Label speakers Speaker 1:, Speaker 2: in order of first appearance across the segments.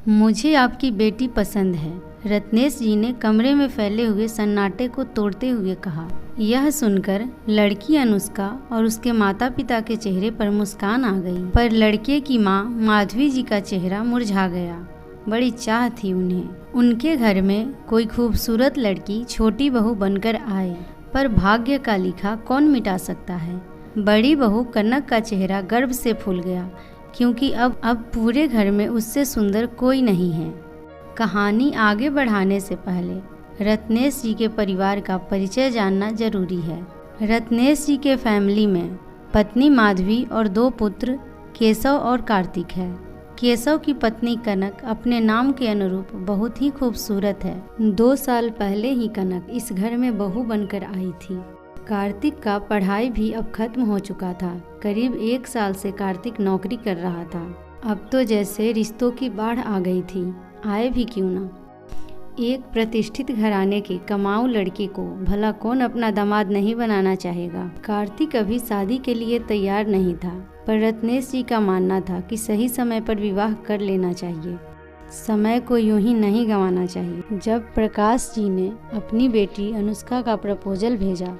Speaker 1: मुझे आपकी बेटी पसंद है, रत्नेश जी ने कमरे में फैले हुए सन्नाटे को तोड़ते हुए कहा। यह सुनकर लड़की अनुष्का और उसके माता पिता के चेहरे पर मुस्कान आ गई, पर लड़के की माँ माधवी जी का चेहरा मुरझा गया। बड़ी चाह थी उन्हें उनके घर में कोई खूबसूरत लड़की छोटी बहू बनकर आए, पर भाग्य का लिखा कौन मिटा सकता है। बड़ी बहू कनक का चेहरा गर्व से फूल गया, क्योंकि अब पूरे घर में उससे सुंदर कोई नहीं है। कहानी आगे बढ़ाने से पहले रत्नेश जी के परिवार का परिचय जानना जरूरी है। रत्नेश जी के फैमिली में पत्नी माधवी और 2 पुत्र केशव और कार्तिक है। केशव की पत्नी कनक अपने नाम के अनुरूप बहुत ही खूबसूरत है। 2 साल पहले ही कनक इस घर में बहू बनकर आई थी। कार्तिक का पढ़ाई भी अब खत्म हो चुका था। करीब 1 साल से कार्तिक नौकरी कर रहा था। अब तो जैसे रिश्तों की बाढ़ आ गई थी, आए भी क्यों ना। एक प्रतिष्ठित घराने के कमाऊ लड़के को भला कौन अपना दामाद नहीं बनाना चाहेगा। कार्तिक अभी शादी के लिए तैयार नहीं था, पर रत्नेश जी का मानना था कि सही समय पर विवाह कर लेना चाहिए। समय को यूं ही नहीं गंवाना चाहिए। जब प्रकाश जी ने अपनी बेटी अनुष्का का प्रपोजल भेजा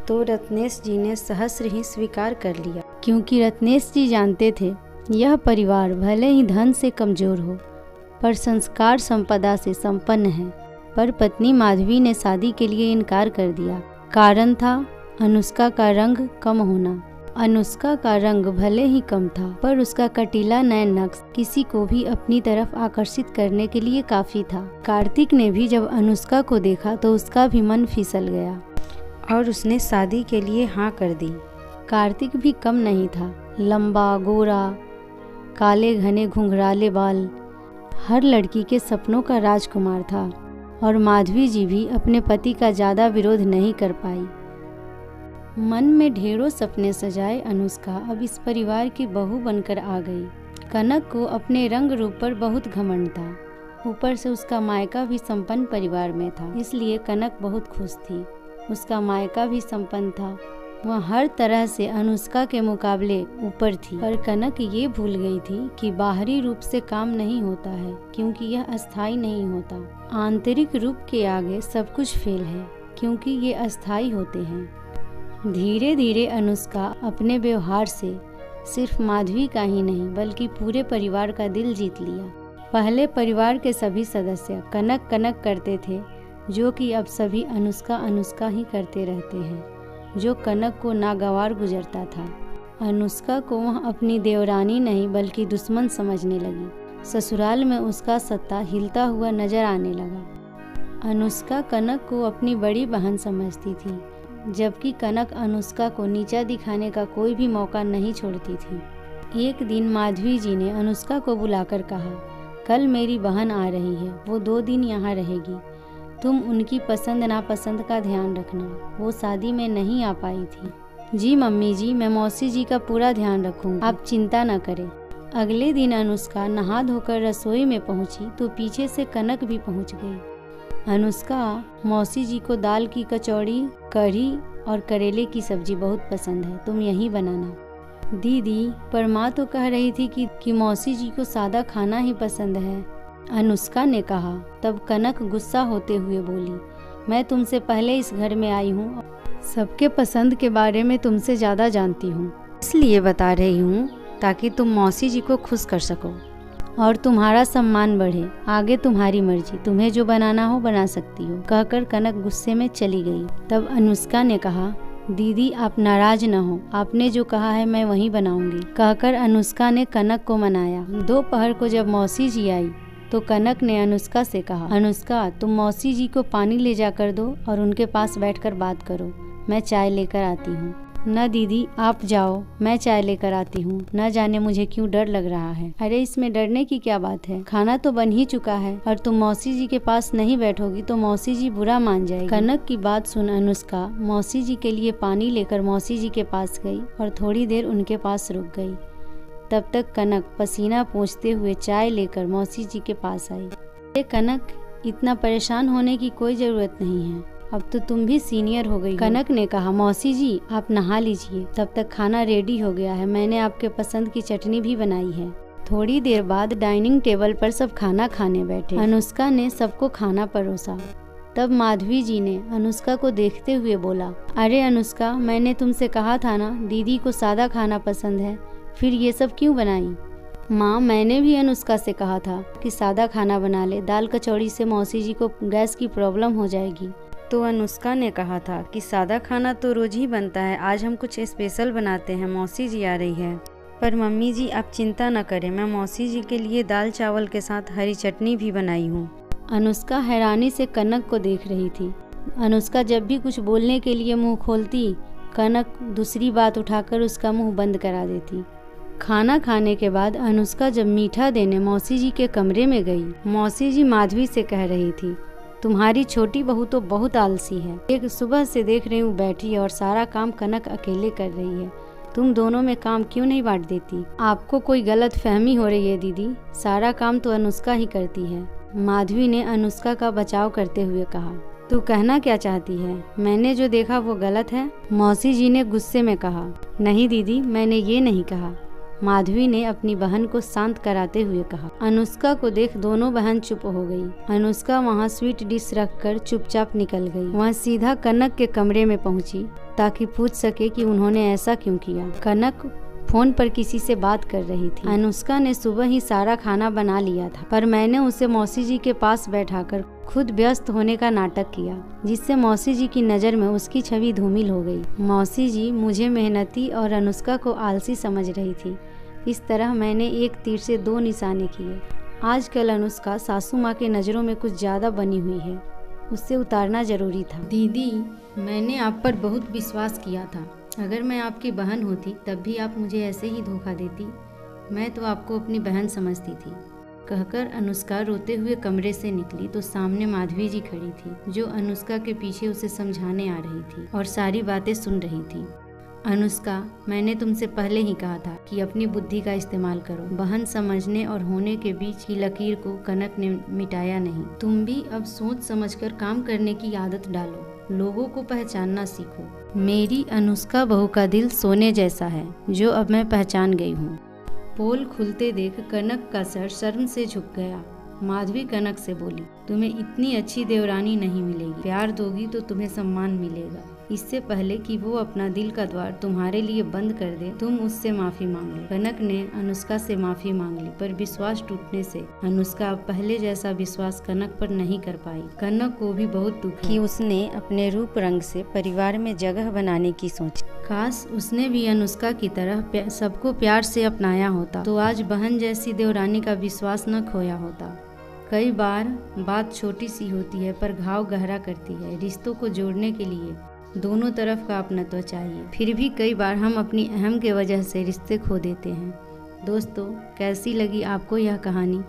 Speaker 1: तो रत्नेश जी ने सहस्र ही स्वीकार कर लिया, क्योंकि रत्नेश जी जानते थे यह परिवार भले ही धन से कमजोर हो, पर संस्कार संपदा से संपन्न है। पर पत्नी माधवी ने शादी के लिए इनकार कर दिया। कारण था अनुष्का का रंग कम होना। अनुष्का का रंग भले ही कम था, पर उसका कटीला नयन नक्श किसी को भी अपनी तरफ आकर्षित करने के लिए काफी था। कार्तिक ने भी जब अनुष्का को देखा तो उसका भी मन फिसल गया और उसने शादी के लिए हाँ कर दी। कार्तिक भी कम नहीं था, लंबा गोरा, काले घने घुंघराले बाल, हर लड़की के सपनों का राजकुमार था। और माधवी जी भी अपने पति का ज़्यादा विरोध नहीं कर पाई। मन में ढेरों सपने सजाए अनुष्का अब इस परिवार की बहू बनकर आ गई। कनक को अपने रंग रूप पर बहुत घमंड था, ऊपर से उसका मायका भी संपन्न परिवार में था, इसलिए कनक बहुत खुश थी। उसका मायका भी संपन्न था, वह हर तरह से अनुष्का के मुकाबले ऊपर थी। पर कनक ये भूल गई थी कि बाहरी रूप से काम नहीं होता है, क्योंकि यह अस्थाई नहीं होता। आंतरिक रूप के आगे सब कुछ फेल है, क्योंकि ये अस्थाई होते हैं। धीरे धीरे अनुष्का अपने व्यवहार से सिर्फ माधवी का ही नहीं बल्कि पूरे परिवार का दिल जीत लिया। पहले परिवार के सभी सदस्य कनक कनक करते थे, जो कि अब सभी अनुष्का अनुष्का ही करते रहते हैं, जो कनक को नागवार गुजरता था। अनुष्का को वह अपनी देवरानी नहीं बल्कि दुश्मन समझने लगी। ससुराल में उसका सत्ता हिलता हुआ नजर आने लगा। अनुष्का कनक को अपनी बड़ी बहन समझती थी, जबकि कनक अनुष्का को नीचा दिखाने का कोई भी मौका नहीं छोड़ती थी। एक दिन माधवी जी ने अनुष्का को बुलाकर कहा, कल मेरी बहन आ रही है, वो 2 दिन यहाँ रहेगी। तुम उनकी पसंद नापसंद का ध्यान रखना, वो शादी में नहीं आ पाई थी। जी मम्मी जी, मैं मौसी जी का पूरा ध्यान रखूंगी, आप चिंता न करें। अगले दिन अनुष्का नहा धोकर रसोई में पहुंची तो पीछे से कनक भी पहुंच गई। अनुष्का, मौसी जी को दाल की कचौड़ी, कढ़ी और करेले की सब्जी बहुत पसंद है, तुम यही बनाना। दीदी, पर माँ तो कह रही थी कि मौसी जी को सादा खाना ही पसंद है, अनुष्का ने कहा। तब कनक गुस्सा होते हुए बोली, मैं तुमसे पहले इस घर में आई हूँ, सबके पसंद के बारे में तुमसे ज़्यादा जानती हूँ, इसलिए बता रही हूँ ताकि तुम मौसी जी को खुश कर सको और तुम्हारा सम्मान बढ़े। आगे तुम्हारी मर्जी, तुम्हें जो बनाना हो बना सकती हो, कहकर कनक गुस्से में चली गई। तब अनुष्का ने कहा, दीदी आप नाराज न हो, आपने जो कहा है मैं वही बनाऊंगी, कहकर अनुष्का ने कनक को मनाया। दोपहर को जब मौसी जी आई तो कनक ने अनुष्का से कहा, अनुष्का तुम मौसी जी को पानी ले जाकर दो और उनके पास बैठकर बात करो, मैं चाय लेकर आती हूँ। न दीदी आप जाओ, मैं चाय लेकर आती हूँ, न जाने मुझे क्यों डर लग रहा है। अरे इसमें डरने की क्या बात है, खाना तो बन ही चुका है और तुम मौसी जी के पास नहीं बैठोगी तो मौसी जी बुरा मान जाएगी। कनक की बात सुन अनुष्का मौसी जी के लिए पानी लेकर मौसी जी के पास गई और थोड़ी देर उनके पास रुक गई। तब तक कनक पसीना पोंछते हुए चाय लेकर मौसी जी के पास आई। अरे कनक, इतना परेशान होने की कोई जरूरत नहीं है, अब तो तुम भी सीनियर हो गई। कनक ने कहा, मौसी जी आप नहा लीजिए, तब तक खाना रेडी हो गया है, मैंने आपके पसंद की चटनी भी बनाई है, थोड़ी देर बाद डाइनिंग टेबल पर सब खाना खाने बैठे। अनुष्का ने सबको खाना परोसा। तब माधवी जी ने अनुष्का को देखते हुए बोला, अरे अनुष्का, मैंने तुमसे कहा था ना दीदी को सादा खाना पसंद है, फिर ये सब क्यों बनाई? माँ, मैंने भी अनुष्का से कहा था कि सादा खाना बना ले, दाल कचौड़ी से मौसी जी को गैस की प्रॉब्लम हो जाएगी। तो अनुष्का ने कहा था कि सादा खाना तो रोज ही बनता है, आज हम कुछ स्पेशल बनाते हैं, मौसी जी आ रही है। पर मम्मी जी आप चिंता न करें, मैं मौसी जी के लिए दाल चावल के साथ हरी चटनी भी बनाई हूँ। अनुष्का हैरानी से कनक को देख रही थी। अनुष्का जब भी कुछ बोलने के लिए मुंह खोलती, कनक दूसरी बात उठाकर उसका मुंह बंद करा देती। खाना खाने के बाद अनुष्का जब मीठा देने मौसी जी के कमरे में गई, मौसी जी माधवी से कह रही थी, तुम्हारी छोटी बहू तो बहुत आलसी है। एक सुबह से देख रही हूँ बैठी है और सारा काम कनक अकेले कर रही है। तुम दोनों में काम क्यों नहीं बांट देती? आपको कोई गलत फहमी हो रही है दीदी, सारा काम तो अनुष्का ही करती है। माधवी ने अनुष्का का बचाव करते हुए कहा। तू कहना क्या चाहती है? मैंने जो देखा वो गलत है? मौसी जी ने गुस्से में कहा। नहीं दीदी, मैंने ये नहीं कहा। माधवी ने अपनी बहन को शांत कराते हुए कहा। अनुष्का को देख दोनों बहन चुप हो गई। अनुष्का वहाँ स्वीट डिश रखकर चुपचाप निकल गई। वह सीधा कनक के कमरे में पहुँची ताकि पूछ सके कि उन्होंने ऐसा क्यों किया। कनक फोन पर किसी से बात कर रही थी। अनुष्का ने सुबह ही सारा खाना बना लिया था, पर मैंने उसे मौसी जी के पास बैठाकर खुद व्यस्त होने का नाटक किया, जिससे मौसी जी की नज़र में उसकी छवि धूमिल हो गई। मौसी जी मुझे मेहनती और अनुष्का को आलसी समझ रही थी। इस तरह मैंने एक तीर से दो निशाने किए। आजकल अनुष्का सासू माँ के नज़रों में कुछ ज़्यादा बनी हुई है, उससे उतारना जरूरी था। दीदी, मैंने आप पर बहुत विश्वास किया था। अगर मैं आपकी बहन होती तब भी आप मुझे ऐसे ही धोखा देती। मैं तो आपको अपनी बहन समझती थी। कहकर अनुष्का रोते हुए कमरे से निकली तो सामने माधवी जी खड़ी थी, जो अनुष्का के पीछे उसे समझाने आ रही थी और सारी बातें सुन रही थी। अनुष्का, मैंने तुमसे पहले ही कहा था कि अपनी बुद्धि का इस्तेमाल करो। बहन समझने और होने के बीच की लकीर को कनक ने मिटाया नहीं। तुम भी अब सोच समझकर काम करने की आदत डालो, लोगों को पहचानना सीखो। मेरी अनुष्का बहू का दिल सोने जैसा है, जो अब मैं पहचान गई हूँ। पोल खुलते देख कनक का सर शर्म से झुक गया। माधवी कनक से बोली, तुम्हें इतनी अच्छी देवरानी नहीं मिलेगी। प्यार दोगी तो तुम्हें सम्मान मिलेगा। इससे पहले कि वो अपना दिल का द्वार तुम्हारे लिए बंद कर दे, तुम उससे माफी मांग लो। कनक ने अनुष्का से माफी मांग ली, पर विश्वास टूटने से अनुष्का अब पहले जैसा विश्वास कनक पर नहीं कर पाई। कनक को भी बहुत दुख कि उसने अपने रूप रंग से परिवार में जगह बनाने की सोची। काश उसने भी अनुष्का की तरह सबको प्यार से अपनाया होता, तो आज बहन जैसी देवरानी का विश्वास न खोया होता। कई बार बात छोटी सी होती है पर घाव गहरा करती है। रिश्तों को जोड़ने के लिए दोनों तरफ का अपनत्व चाहिए। फिर भी कई बार हम अपनी अहम के वजह से रिश्ते खो देते हैं। दोस्तों, कैसी लगी आपको यह कहानी?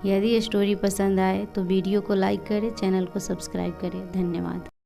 Speaker 1: यदि ये स्टोरी पसंद आए तो वीडियो को लाइक करें, चैनल को सब्सक्राइब करें। धन्यवाद।